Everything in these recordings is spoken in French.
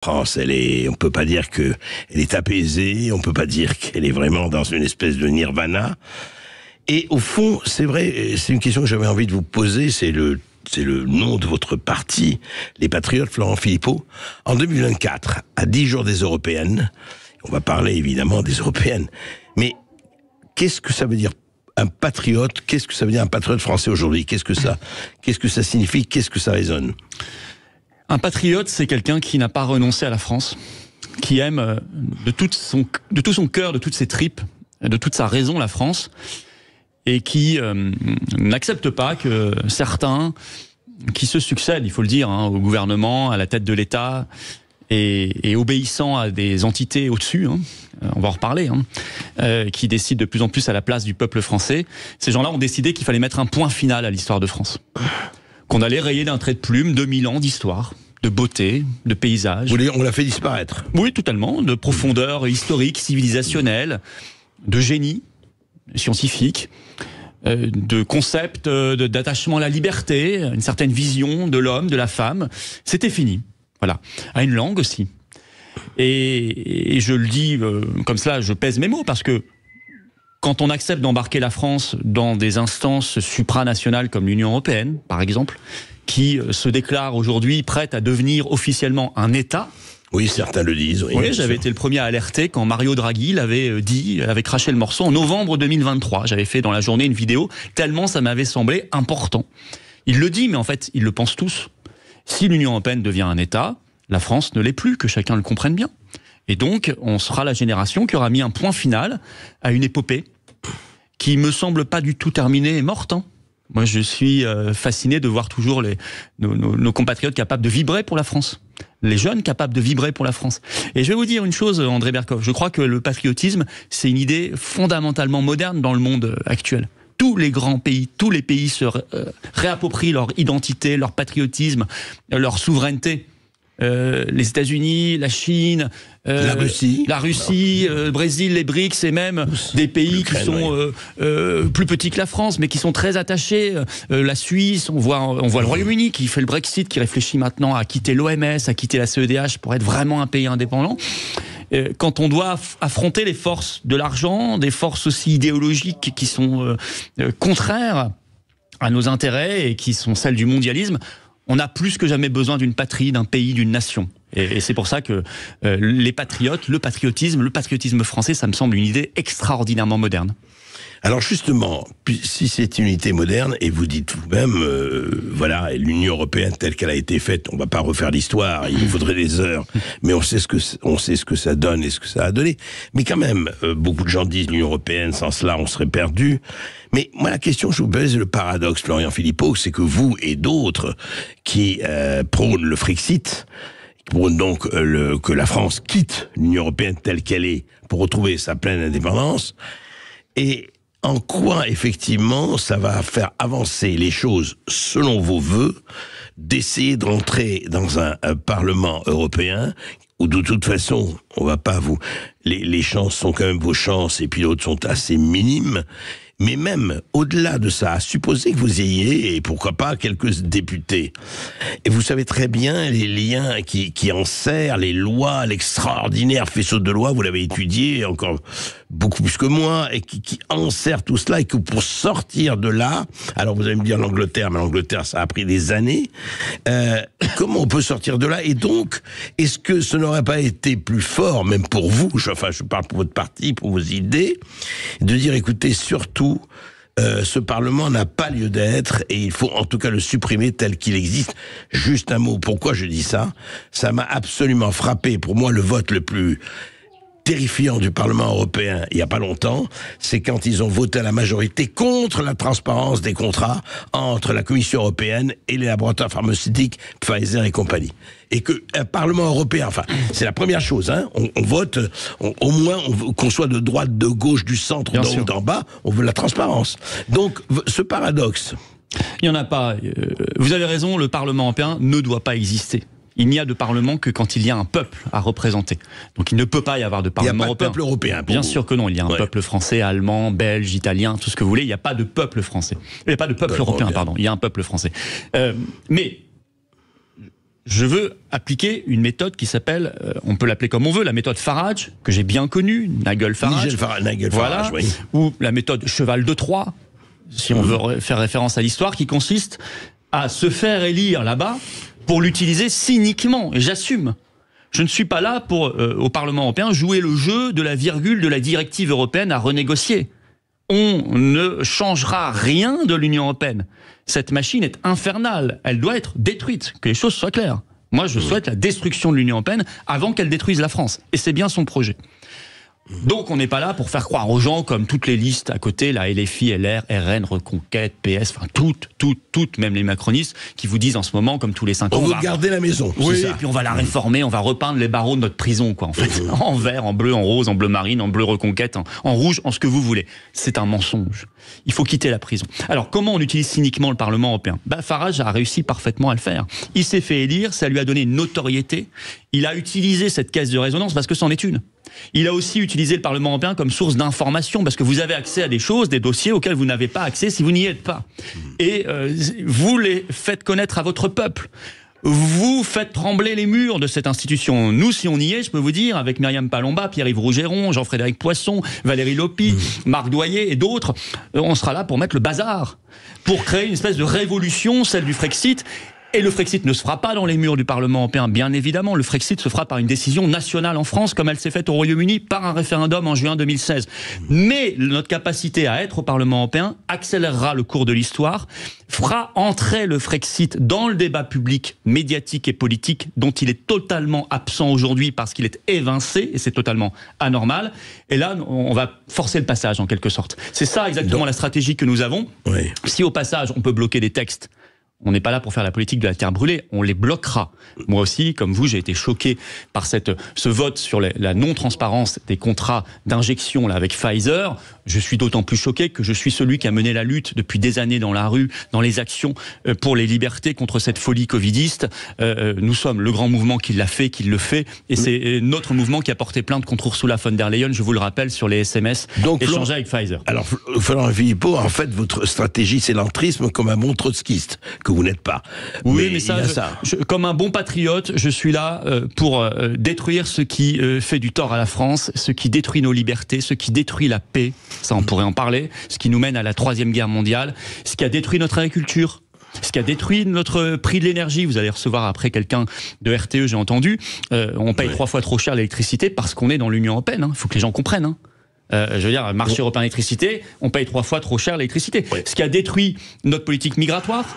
France, on peut pas dire que elle est apaisée, on peut pas dire qu'elle est vraiment dans une espèce de nirvana. Et au fond, c'est vrai, c'est une question que j'avais envie de vous poser, c'est le nom de votre parti, les Patriotes, Florent Philippot. En 2024, à 10 jours des Européennes, on va parler évidemment des Européennes, mais qu'est-ce que ça veut dire un patriote? Qu'est-ce que ça veut dire un patriote français aujourd'hui? Qu'est-ce que ça signifie? Qu'est-ce que ça résonne? Un patriote, c'est quelqu'un qui n'a pas renoncé à la France, qui aime de tout son cœur, de toutes ses tripes, de toute sa raison la France, et qui n'accepte pas que certains qui se succèdent, il faut le dire, au gouvernement, à la tête de l'État, et obéissant à des entités au-dessus, on va en reparler, qui décident de plus en plus à la place du peuple français, ces gens-là ont décidé qu'il fallait mettre un point final à l'histoire de France. Qu'on allait rayer d'un trait de plume 2000 ans d'histoire, de beauté, de paysage. Vous voulez dire, on l'a fait disparaître? Oui, totalement, de profondeur historique, civilisationnelle, de génie scientifique, de concept d'attachement à la liberté, une certaine vision de l'homme, de la femme. C'était fini, voilà. À une langue aussi. Et je le dis comme cela, je pèse mes mots, parce que quand on accepte d'embarquer la France dans des instances supranationales comme l'Union européenne, par exemple, qui se déclare aujourd'hui prête à devenir officiellement un État. Oui, certains le disent. Oui, j'avais été le premier à alerter quand Mario Draghi l'avait dit, avait craché le morceau en novembre 2023. J'avais fait dans la journée une vidéo, tellement ça m'avait semblé important. Il le dit, mais en fait, ils le pensent tous. Si l'Union européenne devient un État, la France ne l'est plus, que chacun le comprenne bien. Et donc, on sera la génération qui aura mis un point final à une épopée qui me semble pas du tout terminée et morte. Moi, je suis fasciné de voir toujours nos compatriotes capables de vibrer pour la France. Les jeunes capables de vibrer pour la France. Et je vais vous dire une chose, André Berkoff. Je crois que le patriotisme, c'est une idée fondamentalement moderne dans le monde actuel. Tous les grands pays, tous les pays se réapproprient leur identité, leur patriotisme, leur souveraineté. Les États-Unis, la Chine, la Russie, le Brésil, les BRICS, et même des pays qui sont plus petits que la France, mais qui sont très attachés. La Suisse, on voit le Royaume-Uni qui fait le Brexit, qui réfléchit maintenant à quitter l'OMS, à quitter la CEDH pour être vraiment un pays indépendant. Quand on doit affronter les forces de l'argent, des forces aussi idéologiques qui sont contraires à nos intérêts et qui sont celles du mondialisme, on a plus que jamais besoin d'une patrie, d'un pays, d'une nation. Et c'est pour ça que les patriotes, le patriotisme français, ça me semble une idée extraordinairement moderne. Alors justement, si c'est une unité moderne, et vous dites vous-même, voilà, l'Union européenne telle qu'elle a été faite, on va pas refaire l'histoire, il nous faudrait des heures, mais on sait ce que ça donne et ce que ça a donné. Mais quand même, beaucoup de gens disent l'Union européenne, sans cela, on serait perdu. Mais moi, la question, je vous pose le paradoxe, Florian Philippot, c'est que vous et d'autres qui prônent le Frexit, qui prônent donc que la France quitte l'Union européenne telle qu'elle est pour retrouver sa pleine indépendance, et en quoi, effectivement, ça va faire avancer les choses, selon vos vœux, d'essayer de rentrer dans un Parlement européen, où de toute façon, on va pas vous... Les chances sont quand même vos chances, et puis d'autres sont assez minimes. Mais même au-delà de ça, à supposer que vous ayez, et pourquoi pas, quelques députés. Et vous savez très bien les liens qui enserrent les lois, l'extraordinaire faisceau de lois, vous l'avez étudié encore beaucoup plus que moi, et qui enserrent tout cela, et que pour sortir de là, alors vous allez me dire l'Angleterre, mais l'Angleterre ça a pris des années, comment on peut sortir de là? Et donc, est-ce que ce n'aurait pas été plus fort, même pour vous, je parle pour votre parti, pour vos idées, de dire écoutez, surtout, ce Parlement n'a pas lieu d'être et il faut en tout cas le supprimer tel qu'il existe. Juste un mot, pourquoi je dis ça? Ça m'a absolument frappé. Pour moi, le vote le plus terrifiant du Parlement européen, il n'y a pas longtemps, c'est quand ils ont voté à la majorité contre la transparence des contrats entre la Commission européenne et les laboratoires pharmaceutiques Pfizer et compagnie. Et que un Parlement européen, enfin, c'est la première chose, on vote, au moins, qu'on soit de droite, de gauche, du centre, d'en haut, d'en bas, on veut la transparence. Donc, ce paradoxe... Il n'y en a pas. Vous avez raison, le Parlement européen ne doit pas exister. Il n'y a de Parlement que quand il y a un peuple à représenter. Donc il ne peut pas y avoir de Parlement européen. Il n'y a pas de peuple européen. Bien sûr que non, il y a un peuple français, allemand, belge, italien, tout ce que vous voulez. Il n'y a pas de peuple français. Il n'y a pas de peuple européen, pardon. Il y a un peuple français. Mais Je veux appliquer une méthode qui s'appelle, on peut l'appeler comme on veut, la méthode Farage, que j'ai bien connue, Nigel Farage, voilà, oui. Ou la méthode Cheval de Troie, si on veut faire référence à l'histoire, qui consiste à se faire élire là-bas pour l'utiliser cyniquement, et j'assume. Je ne suis pas là pour, au Parlement européen, jouer le jeu de la virgule de la directive européenne à renégocier. On ne changera rien de l'Union européenne. Cette machine est infernale. Elle doit être détruite. Que les choses soient claires. Moi, je souhaite la destruction de l'Union européenne avant qu'elle détruise la France. Et c'est bien son projet. Donc on n'est pas là pour faire croire aux gens, comme toutes les listes à côté, la LFI, LR, RN, Reconquête, PS, enfin toutes, même les macronistes, qui vous disent en ce moment, comme tous les 5 ans... On veut garder la maison, oui, c'est ça. Et puis on va la réformer, on va repeindre les barreaux de notre prison, quoi, en fait. En vert, en bleu, en rose, en bleu marine, en bleu Reconquête, en rouge, en ce que vous voulez. C'est un mensonge. Il faut quitter la prison. Alors comment on utilise cyniquement le Parlement européen ? Farage a réussi parfaitement à le faire. Il s'est fait élire, ça lui a donné une notoriété. Il a utilisé cette caisse de résonance parce que c'en est une. Il a aussi utilisé le Parlement européen comme source d'information, parce que vous avez accès à des choses, des dossiers auxquels vous n'avez pas accès si vous n'y êtes pas. Et vous les faites connaître à votre peuple. Vous faites trembler les murs de cette institution. Nous, si on y est, je peux vous dire, avec Myriam Palomba, Pierre-Yves Rougeron, Jean-Frédéric Poisson, Valérie Lopi, Marc Doyer et d'autres, on sera là pour mettre le bazar, pour créer une espèce de révolution, celle du Frexit. Et le Frexit ne se fera pas dans les murs du Parlement européen, bien évidemment. Le Frexit se fera par une décision nationale en France, comme elle s'est faite au Royaume-Uni par un référendum en juin 2016. Mais notre capacité à être au Parlement européen accélérera le cours de l'histoire, fera entrer le Frexit dans le débat public, médiatique et politique, dont il est totalement absent aujourd'hui parce qu'il est évincé, et c'est totalement anormal. Et là, on va forcer le passage, en quelque sorte. C'est ça exactement la stratégie que nous avons. Oui. Si au passage, on peut bloquer des textes, on n'est pas là pour faire la politique de la terre brûlée, on les bloquera. Moi aussi, comme vous, j'ai été choqué par ce vote sur la non-transparence des contrats d'injection là, avec Pfizer. Je suis d'autant plus choqué que je suis celui qui a mené la lutte depuis des années dans la rue, dans les actions pour les libertés contre cette folie covidiste. Nous sommes le grand mouvement qui l'a fait, qui le fait, et c'est notre mouvement qui a porté plainte contre Ursula von der Leyen, je vous le rappelle, sur les SMS échangés avec Pfizer. Alors, Florent Philippot, en fait, votre stratégie, c'est l'entrisme comme un bon trotskiste, que vous n'êtes pas. Oui, mais ça, comme un bon patriote, je suis là pour détruire ce qui fait du tort à la France, ce qui détruit nos libertés, ce qui détruit la paix, ça on pourrait en parler, ce qui nous mène à la 3e guerre mondiale, ce qui a détruit notre agriculture, ce qui a détruit notre prix de l'énergie. Vous allez recevoir après quelqu'un de RTE, j'ai entendu, on paye 3 fois trop cher l'électricité parce qu'on est dans l'Union européenne, il faut que les gens comprennent. Je veux dire, marché européen d'électricité, on paye 3 fois trop cher l'électricité. Ce qui a détruit notre politique migratoire.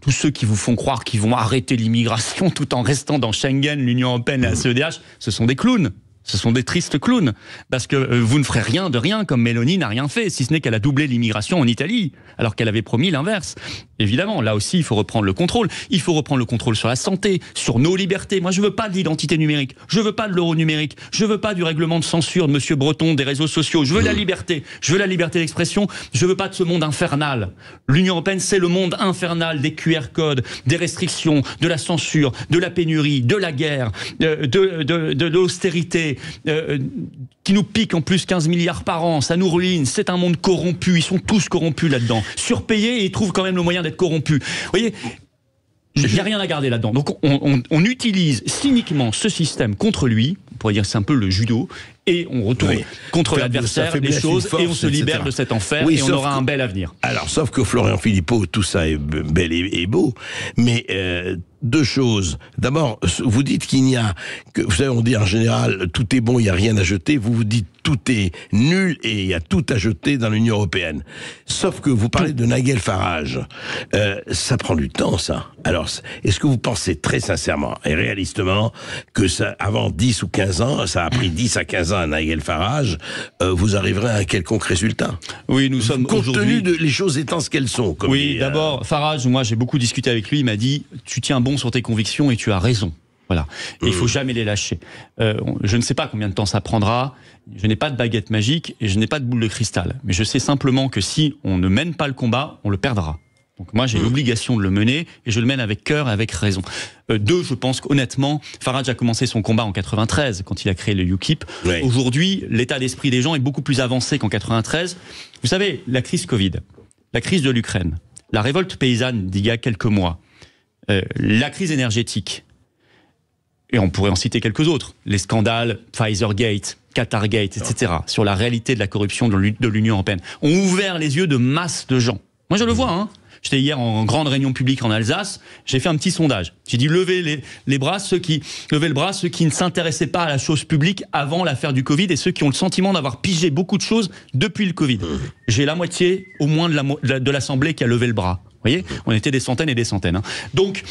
Tous ceux qui vous font croire qu'ils vont arrêter l'immigration tout en restant dans Schengen, l'Union européenne et la CEDH, ce sont des clowns. Ce sont des tristes clowns. Parce que vous ne ferez rien de rien, comme Meloni n'a rien fait, si ce n'est qu'elle a doublé l'immigration en Italie, alors qu'elle avait promis l'inverse. Évidemment, là aussi, il faut reprendre le contrôle. Il faut reprendre le contrôle sur la santé, sur nos libertés. Moi, je veux pas de l'identité numérique. Je veux pas de l'euro numérique. Je veux pas du règlement de censure de Monsieur Breton, des réseaux sociaux. Je veux la liberté. Je veux la liberté d'expression. Je veux pas de ce monde infernal. L'Union européenne, c'est le monde infernal des QR codes, des restrictions, de la censure, de la pénurie, de la guerre, de l'austérité, qui nous pique en plus 15 milliards par an. Ça nous ruine. C'est un monde corrompu. Ils sont tous corrompus là-dedans. Surpayés et ils trouvent quand même le moyen d'être corrompus. Vous voyez, il n'y a rien à garder là-dedans. Donc on utilise cyniquement ce système contre lui, on pourrait dire que c'est un peu le judo, et on retourne contre l'adversaire des choses, et on se libère de cet enfer, et on aura un bel avenir. Alors, sauf que Florian Philippot, tout ça est bel et beau, mais 2 choses. D'abord, vous dites qu'il n'y a que, vous savez, on dit en général, tout est bon, il n'y a rien à jeter. Vous dites tout est nul et il y a tout à jeter dans l'Union européenne. Sauf que vous parlez de Nigel Farage. Ça prend du temps, ça. Alors, est-ce que vous pensez très sincèrement et réalistement que ça, avant 10 ou 15 ans, ça a pris 10 à 15 ans à Nigel Farage, vous arriverez à un quelconque résultat? Oui, nous sommes compte tenu de les choses étant ce qu'elles sont. Comme oui, d'abord, Farage, moi j'ai beaucoup discuté avec lui, il m'a dit, tu tiens bon sur tes convictions et tu as raison. Voilà. Et il faut jamais les lâcher. Je ne sais pas combien de temps ça prendra. Je n'ai pas de baguette magique et je n'ai pas de boule de cristal. Mais je sais simplement que si on ne mène pas le combat, on le perdra. Donc moi, j'ai l'obligation de le mener et je le mène avec cœur et avec raison. 2, je pense qu'honnêtement, Farage a commencé son combat en 93 quand il a créé le UKIP. Oui. Aujourd'hui, l'état d'esprit des gens est beaucoup plus avancé qu'en 93. Vous savez, la crise Covid, la crise de l'Ukraine, la révolte paysanne d'il y a quelques mois, la crise énergétique, Et on pourrait en citer quelques autres. Les scandales Pfizergate, Qatargate, etc. sur la réalité de la corruption de l'Union européenne ont ouvert les yeux de masse de gens. Moi, je le vois, hein. J'étais hier en grande réunion publique en Alsace, j'ai fait un petit sondage. J'ai dit levez le bras ceux qui ne s'intéressaient pas à la chose publique avant l'affaire du Covid et ceux qui ont le sentiment d'avoir pigé beaucoup de choses depuis le Covid. J'ai la moitié au moins de l'Assemblée qui a levé le bras. Vous voyez, on était des centaines et des centaines. Hein. Donc,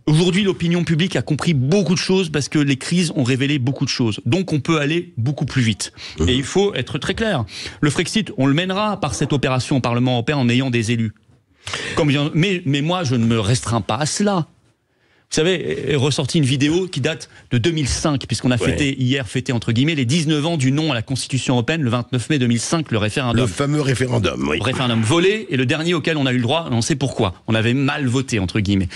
aujourd'hui, l'opinion publique a compris beaucoup de choses parce que les crises ont révélé beaucoup de choses. Donc, on peut aller beaucoup plus vite. Et il faut être très clair. Le Frexit, on le mènera par cette opération au Parlement européen en ayant des élus. Mais moi, je ne me restreins pas à cela. Vous savez, est ressorti une vidéo qui date de 2005, puisqu'on a fêté entre guillemets, les 19 ans du non à la Constitution européenne, le 29 mai 2005, le référendum. Le fameux référendum, oui. Référendum volé, et le dernier auquel on a eu le droit, on sait pourquoi. On avait mal voté, entre guillemets.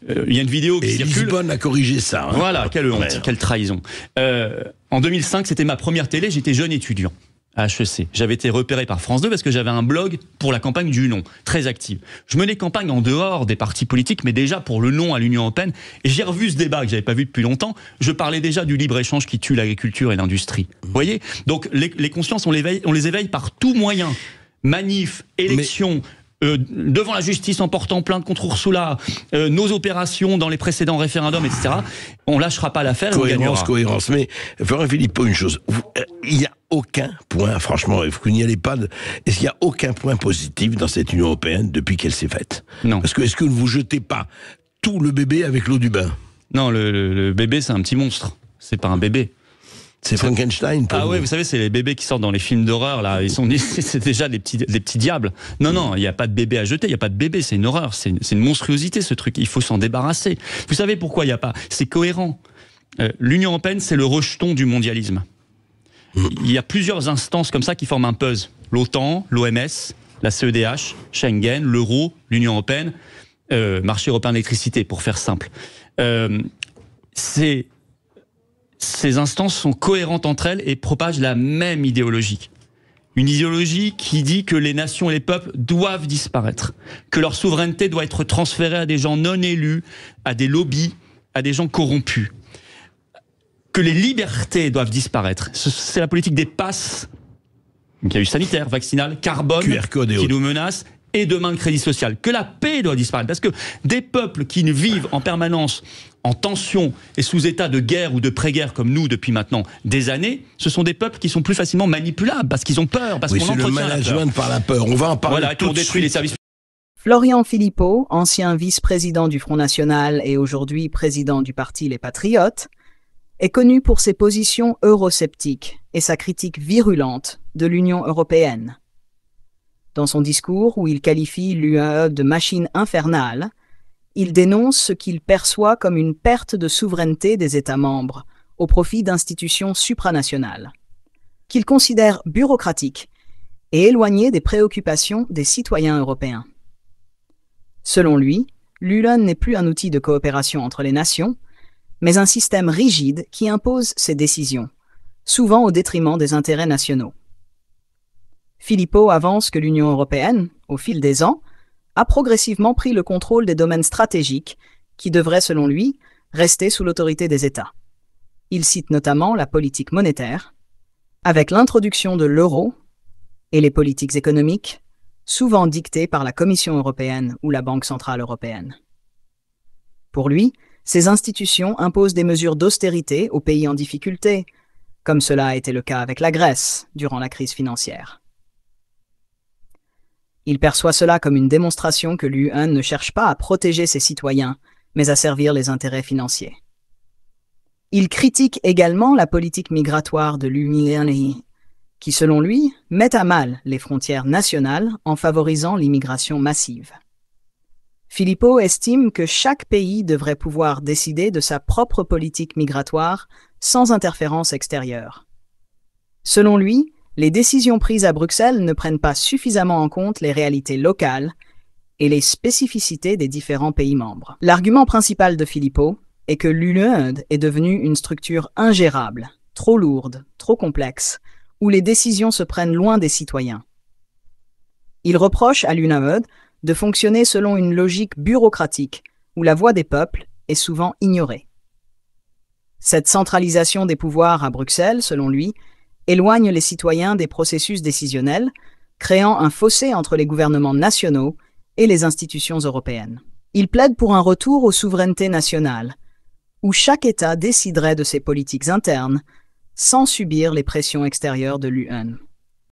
Il y a une vidéo qui circule. Lisbonne a corrigé ça. Hein. Voilà, quelle honte, quelle trahison. En 2005, c'était ma première télé, j'étais jeune étudiant. À HEC. J'avais été repéré par France 2 parce que j'avais un blog pour la campagne du non, très active. Je menais campagne en dehors des partis politiques, mais déjà pour le non à l'Union européenne. Et j'ai revu ce débat que j'avais pas vu depuis longtemps. Je parlais déjà du libre-échange qui tue l'agriculture et l'industrie. Vous voyez ? Donc les consciences, on les éveille par tout moyen. Manif, élections, devant la justice en portant plainte contre Ursula, nos opérations dans les précédents référendums, etc. On lâchera pas l'affaire. Cohérence. Mais Florent Philippot, une chose. Il n'y a aucun point, franchement, vous n'y allez pas. Est-ce qu'il n'y a aucun point positif dans cette Union européenne depuis qu'elle s'est faite ? Non. Parce que est-ce que vous ne jetez pas tout le bébé avec l'eau du bain ? Non, le bébé, c'est un petit monstre. C'est pas un bébé. C'est Frankenstein pour vous. Oui, vous savez, c'est les bébés qui sortent dans les films d'horreur, là. C'est déjà des petits diables. Non, il n'y a pas de bébé à jeter, il n'y a pas de bébé, c'est une horreur, c'est une monstruosité, ce truc. Il faut s'en débarrasser. Vous savez pourquoi il n'y a pas ? C'est cohérent. L'Union européenne, c'est le rejeton du mondialisme. Il y a plusieurs instances comme ça qui forment un puzzle. L'OTAN, l'OMS, la CEDH, Schengen, l'euro, l'Union européenne, marché européen de l'électricité, pour faire simple. Ces instances sont cohérentes entre elles et propagent la même idéologie. Une idéologie qui dit que les nations et les peuples doivent disparaître, que leur souveraineté doit être transférée à des gens non élus, à des lobbies, à des gens corrompus. Que les libertés doivent disparaître. C'est la politique des passes, il y a eu sanitaire, vaccinal, carbone, qui nous menace, et demain le crédit social. Que la paix doit disparaître. Parce que des peuples qui vivent en permanence en tension et sous état de guerre ou de pré-guerre comme nous depuis maintenant des années, ce sont des peuples qui sont plus facilement manipulables parce qu'ils ont peur, parce qu'on entretient le management par la peur. On va en parler tout de suite. Les services. Florian Philippot, ancien vice-président du Front National et aujourd'hui président du parti Les Patriotes, est connu pour ses positions eurosceptiques et sa critique virulente de l'Union européenne. Dans son discours où il qualifie l'UE de machine infernale, il dénonce ce qu'il perçoit comme une perte de souveraineté des États membres au profit d'institutions supranationales, qu'il considère bureaucratiques et éloignées des préoccupations des citoyens européens. Selon lui, l'UE n'est plus un outil de coopération entre les nations, mais un système rigide qui impose ses décisions, souvent au détriment des intérêts nationaux. Philippot avance que l'Union européenne, au fil des ans, a progressivement pris le contrôle des domaines stratégiques qui devraient, selon lui, rester sous l'autorité des États. Il cite notamment la politique monétaire, avec l'introduction de l'euro et les politiques économiques, souvent dictées par la Commission européenne ou la Banque centrale européenne. Pour lui, ces institutions imposent des mesures d'austérité aux pays en difficulté, comme cela a été le cas avec la Grèce durant la crise financière. Il perçoit cela comme une démonstration que l'UE ne cherche pas à protéger ses citoyens, mais à servir les intérêts financiers. Il critique également la politique migratoire de l'Union, qui, selon lui, met à mal les frontières nationales en favorisant l'immigration massive. Philippot estime que chaque pays devrait pouvoir décider de sa propre politique migratoire sans interférence extérieure. Selon lui, les décisions prises à Bruxelles ne prennent pas suffisamment en compte les réalités locales et les spécificités des différents pays membres. L'argument principal de Philippot est que l'UE est devenue une structure ingérable, trop lourde, trop complexe, où les décisions se prennent loin des citoyens. Il reproche à l'UE de fonctionner selon une logique bureaucratique où la voix des peuples est souvent ignorée. Cette centralisation des pouvoirs à Bruxelles, selon lui, éloigne les citoyens des processus décisionnels, créant un fossé entre les gouvernements nationaux et les institutions européennes. Il plaide pour un retour aux souverainetés nationales, où chaque État déciderait de ses politiques internes sans subir les pressions extérieures de l'UE.